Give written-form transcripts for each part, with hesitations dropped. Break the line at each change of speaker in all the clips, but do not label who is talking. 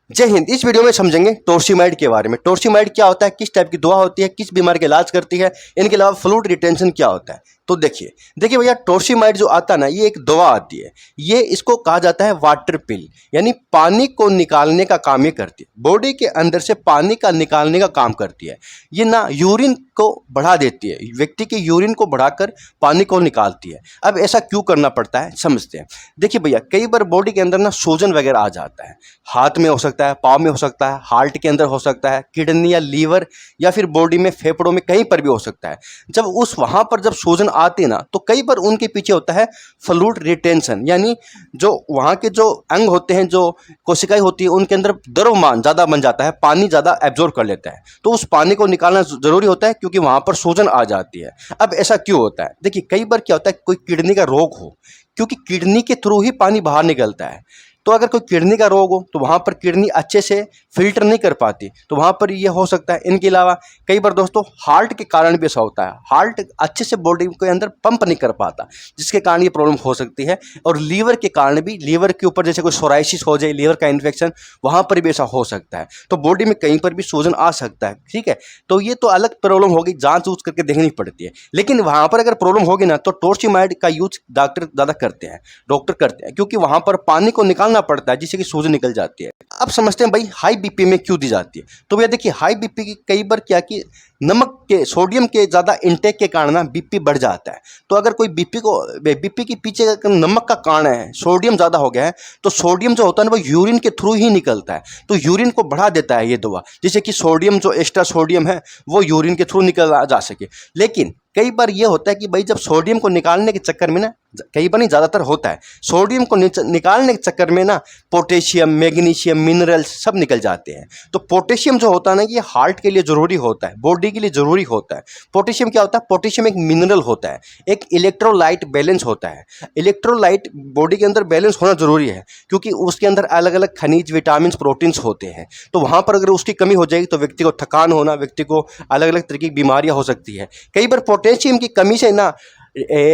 जय हिंद। इस वीडियो में समझेंगे टोर्सीमाइड के बारे में। टोर्सीमाइड क्या होता है, किस टाइप की दवा होती है, किस बीमारी का इलाज करती है, इनके अलावा फ्लूइड रिटेंशन क्या होता है। तो देखिए भैया, टोर्सीमाइड जो आता है ना, ये एक दवा आती है। ये इसको कहा जाता है वाटर पिल, यानी पानी को निकालने का काम ये करती है। बॉडी के अंदर से पानी का निकालने का काम करती है। ये ना यूरिन को बढ़ा देती है, व्यक्ति के यूरिन को बढ़ाकर पानी को निकालती है। अब ऐसा क्यों करना पड़ता है, समझते हैं। देखिए भैया, कई बार बॉडी के अंदर ना सूजन वगैरह आ जाता है। हाथ में हो सकता है, पाँव में हो सकता है, हार्ट के अंदर हो सकता है, किडनी या लीवर या फिर बॉडी में, फेफड़ों में, कहीं पर भी हो सकता है। जब उस वहाँ पर जब सूजन आती है ना, तो कई बार उनके पीछे होता है फ्लूइड रिटेंशन, यानी जो वहाँ के जो अंग होते हैं, जो कोशिकाएं होती है, उनके अंदर द्रव्यमान ज़्यादा बन जाता है, पानी ज़्यादा एब्जॉर्ब कर लेता है। तो उस पानी को निकालना ज़रूरी होता है, क्योंकि वहाँ पर सूजन आ जाती है। अब ऐसा क्यों होता है? देखिए, कई बार क्या होता है, कोई किडनी का रोग हो, क्योंकि किडनी के थ्रू ही पानी बाहर निकलता है। तो अगर कोई किडनी का रोग हो तो वहाँ पर किडनी अच्छे से फिल्टर नहीं कर पाती, तो वहाँ पर ये हो सकता है। इनके अलावा कई बार दोस्तों हार्ट के कारण भी ऐसा होता है, हार्ट अच्छे से बॉडी के अंदर पंप नहीं कर पाता, जिसके कारण ये प्रॉब्लम हो सकती है। और लीवर के कारण भी, लीवर के ऊपर जैसे कोई सोराइसिस हो जाए, लीवर का इन्फेक्शन, वहाँ पर भी ऐसा हो सकता है। तो बॉडी में कहीं पर भी सूजन आ सकता है, ठीक है। तो ये तो अलग प्रॉब्लम होगी, जाँच ऊँच करके देखनी पड़ती है। लेकिन वहाँ पर अगर प्रॉब्लम होगी ना, तो टोर्सीमाइड का यूज डॉक्टर ज़्यादा करते हैं, डॉक्टर करते हैं, क्योंकि वहाँ पर पानी को निकालना पड़ता है, जिससे कि सूजन निकल जाती है। अब समझते हैं भाई, हाई बीपी में क्यों दी जाती है। तो भैया देखिए, हाई बीपी की कई बार क्या कि नमक के, सोडियम के ज़्यादा इंटेक के कारण ना बीपी बढ़ जाता है। तो अगर कोई बीपी के पीछे नमक का कारण है, सोडियम ज़्यादा हो गया है, तो सोडियम जो होता है ना, वो यूरिन के थ्रू ही निकलता है। तो यूरिन को बढ़ा देता है ये दवा, जिससे कि सोडियम, जो एक्स्ट्रा सोडियम है, वो यूरिन के थ्रू निकल जा सके। लेकिन कई बार ये होता है कि भाई, जब सोडियम को निकालने के चक्कर में ना, कई बार नहीं, ज़्यादातर होता है, सोडियम को निकालने के चक्कर में ना पोटेशियम, मैग्नीशियम, मिनरल्स सब निकल जाते हैं। तो पोटेशियम जो होता है ना, ये हार्ट के लिए ज़रूरी होता है, बॉडी के लिए ज़रूरी होता है। पोटेशियम क्या होता है? पोटेशियम एक मिनरल होता है, एक इलेक्ट्रोलाइट बैलेंस होता है। इलेक्ट्रोलाइट बॉडी के अंदर बैलेंस होना ज़रूरी है, क्योंकि उसके अंदर अलग अलग खनिज, विटामिन, प्रोटीन्स होते हैं। तो वहाँ पर अगर उसकी कमी हो जाएगी तो व्यक्ति को थकान होना, व्यक्ति को अलग अलग तरीके की बीमारियाँ हो सकती है। कई बार पोटेशियम की कमी से ना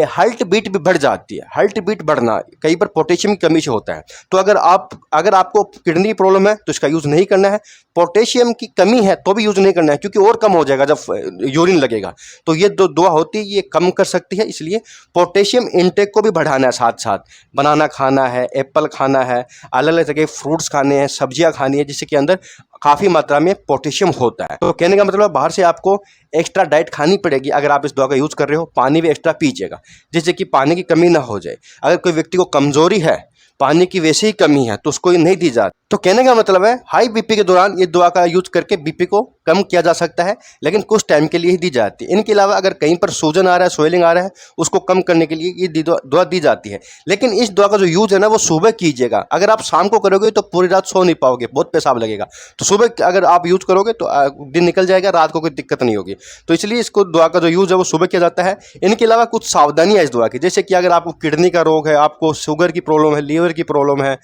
हार्ट बीट भी बढ़ जाती है। हार्ट बीट बढ़ना कई बार पोटेशियम की कमी से होता है। तो अगर आपको किडनी की प्रॉब्लम है तो इसका यूज़ नहीं करना है। पोटेशियम की कमी है तो भी यूज़ नहीं करना है, क्योंकि और कम हो जाएगा जब यूरिन लगेगा। तो ये दो दवा होती है, ये कम कर सकती है। इसलिए पोटेशियम इंटेक को भी बढ़ाना है। साथ साथ बनाना खाना है, एप्पल खाना है, अलग अलग तरह के फ्रूट्स खाने हैं, सब्जियां खानी है, जिसके अंदर काफ़ी मात्रा में पोटेशियम होता है। तो कहने का मतलब, बाहर से आपको एक्स्ट्रा डाइट खानी पड़ेगी अगर आप इस दवा का यूज़ कर रहे हो। पानी भी एक्स्ट्रा पीजिएगा, जिससे कि पानी की कमी ना हो जाए। अगर कोई व्यक्ति को कमजोरी है, पानी की वैसे ही कमी है, तो उसको ये नहीं दी जाती। तो कहने का मतलब है, हाई बीपी के दौरान ये दवा का यूज करके बीपी को कम किया जा सकता है, लेकिन कुछ टाइम के लिए ही दी जाती है। इनके अलावा अगर कहीं पर सूजन आ रहा है, स्वेलिंग आ रहा है, उसको कम करने के लिए ये दवा दी जाती है। लेकिन इस दवा का जो यूज है ना, वो सुबह कीजिएगा। अगर आप शाम को करोगे तो पूरी रात सो नहीं पाओगे, बहुत पेशाब लगेगा। तो सुबह अगर आप यूज करोगे तो दिन निकल जाएगा, रात को कोई दिक्कत नहीं होगी। तो इसलिए इसको दवा का जो यूज है वो सुबह किया जाता है। इनके अलावा कुछ सावधानी है इस दवा की, जैसे कि अगर आपको किडनी का रोग है, आपको शुगर की प्रॉब्लम है, लीवर की प्रॉब्लम है,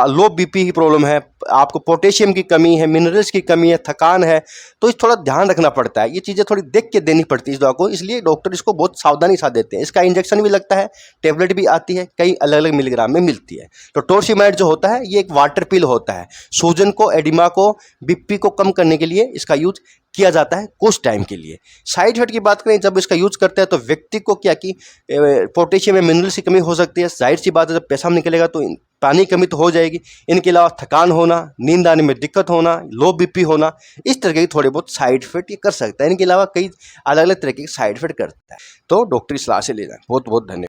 लो बीपी की प्रॉब्लम है, आपको पोटेशियम की कमी है, मिनरल्स की कमी है, थकान है, तो इस थोड़ा ध्यान रखना पड़ता है। ये चीज़ें थोड़ी देख के देनी पड़ती है इस दवा को, इसलिए डॉक्टर इसको बहुत सावधानी से देते हैं। इसका इंजेक्शन भी लगता है, टेबलेट भी आती है, कई अलग अलग मिलीग्राम में मिलती है। तो टोर्सीमाइड जो होता है, ये एक वाटर पिल होता है। सूजन को, एडिमा को, बीपी को कम करने के लिए इसका यूज किया जाता है कुछ टाइम के लिए। साइड इफेक्ट की बात करें, जब इसका यूज करते हैं तो व्यक्ति को क्या कि पोटेशियम या मिनरल्स की कमी हो सकती है। जाहिर सी बात है, जब पेशाब निकलेगा तो पानी की कमी तो हो जाएगी। इनके अलावा थकान होना, नींद आने में दिक्कत होना, लो बीपी होना, इस तरह के थोड़े बहुत साइड इफेक्ट ये कर सकता है। इनके अलावा कई अलग अलग तरह के साइड इफेक्ट करता है। तो डॉक्टरी सलाह से लेना। बहुत बहुत धन्यवाद।